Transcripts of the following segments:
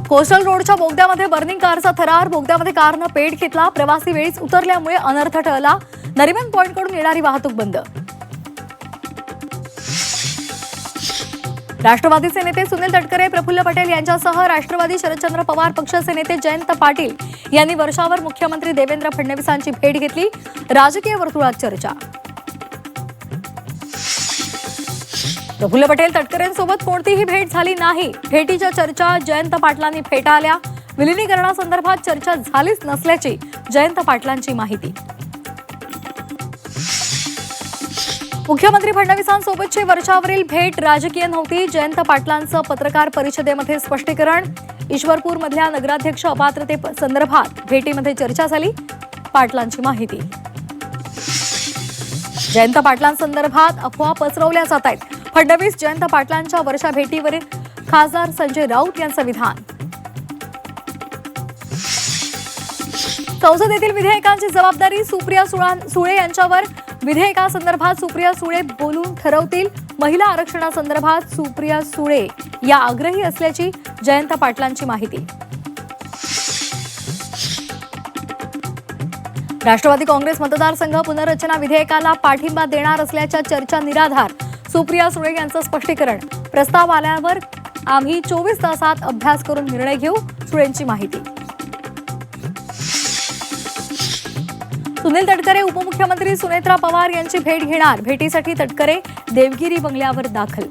Coastal रोडच्या बोगद्यामध्ये burning कारचा थरार. बोगद्यामध्ये कारनं पेट घेतला. प्रवासी वेळीच उतरल्यामुळे अनर्थ टळला. नरिमन पॉइंटकडून येणारी वाहतूक बंद. राष्ट्रवादीचे नेते सुनील तटकरे, प्रफुल्ल पटेल यांच्यासह राष्ट्रवादी शरदचंद्र पवार पक्षाचे नेते जयंत पाटील यांनी वर्षावर मुख्यमंत्री देवेंद्र फडणवीसांची भेट घेतली. राजकीय वर्तुळात चर्चा. प्रफुल्ल पटेल तटकरेंसोबत कोणतीही भेट झाली नाही. भेटीच्या चर्चा जयंत पाटलांनी फेटाळल्या. विलिनीकरणासंदर्भात चर्चा झालीच नसल्याची जयंत पाटलांची माहिती. मुख्यमंत्री फडणवीसांसोबतची वर्षावरील भेट राजकीय नव्हती. जयंत पाटलांचं पत्रकार परिषदेमध्ये स्पष्टीकरण. ईश्वरपूरमधल्या नगराध्यक्ष अपात्रते संदर्भात भेटीमध्ये चर्चा झाली. पाटलांची माहिती. जयंत पाटलांसंदर्भात अफवा पसरवल्या जात आहेत. फडणवीस जयंत पाटलांच्या वर्षा भेटीवरील खासदार संजय राऊत यांचं विधान. संसदेतील विधेयकांची जबाबदारी सुप्रिया सुळे यांच्यावर. विधेयकासंदर्भात सुप्रिया सुळे बोलून ठरवतील. महिला आरक्षणासंदर्भात सुप्रिया सुळे या आग्रही असल्याची जयंत पाटलांची माहिती. राष्ट्रवादी काँग्रेस मतदारसंघ पुनर्रचना विधेयकाला पाठिंबा देणार असल्याच्या चर्चा निराधार. सुप्रिया सुळे यांचं स्पष्टीकरण. प्रस्ताव आल्यावर आम्ही 24 तासात अभ्यास करून निर्णय घेऊ. सुळेंची माहिती. सुनील तटकरे उपमुख्यमंत्री सुनेत्रा पवार यांची भेट घेणार. भेटीसाठी तटकरे देवगिरी बंगल्यावर दाखल.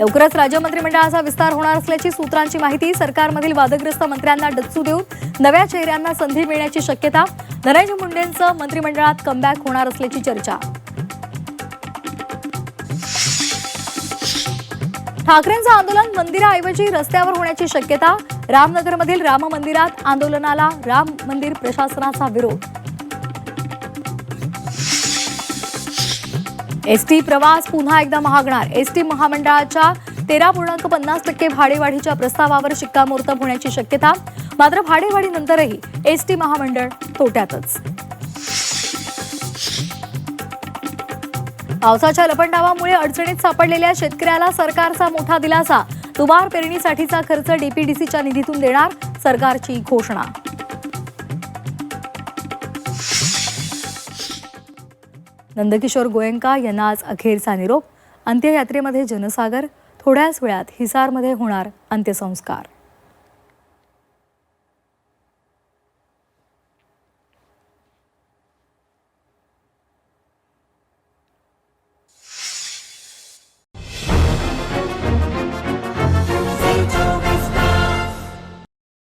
लवकरच राज्य मंत्रिमंडळाचा विस्तार होणार असल्याची सूत्रांची माहिती. सरकारमधील वादग्रस्त मंत्र्यांना डच्चू देऊन नव्या चेहऱ्यांना संधी मिळण्याची शक्यता. धनंजय मुंडेंचं मंत्रिमंडळात कमबॅक होणार असल्याची चर्चा. ठाकरेंचं आंदोलन मंदिराऐवजी रस्त्यावर होण्याची शक्यता. रामनगरमधील राम मंदिरात आंदोलनाला राम मंदिर प्रशासनाचा विरोध. एसटी प्रवास पुन्हा एकदा महागणार. एसटी महामंडळाच्या 13.50% भाडेवाढीच्या प्रस्तावावर शिक्कामोर्तब होण्याची शक्यता. मात्र भाडेवाढीनंतरही एसटी महामंडळ तोट्यातच. पावसाच्या लपंडावामुळे अडचणीत सापडलेल्या शेतकऱ्याला सरकारचा मोठा दिलासा. दुबार पेरणीसाठीचा खर्च डीपीडीसीच्या निधीतून देणार. सरकारची घोषणा. नंदकिशोर गोयंका यांना आज अखेरचा निरोप. अंत्ययात्रेमध्ये जनसागर. थोड्याच वेळात हिसारमध्ये होणार अंत्यसंस्कार.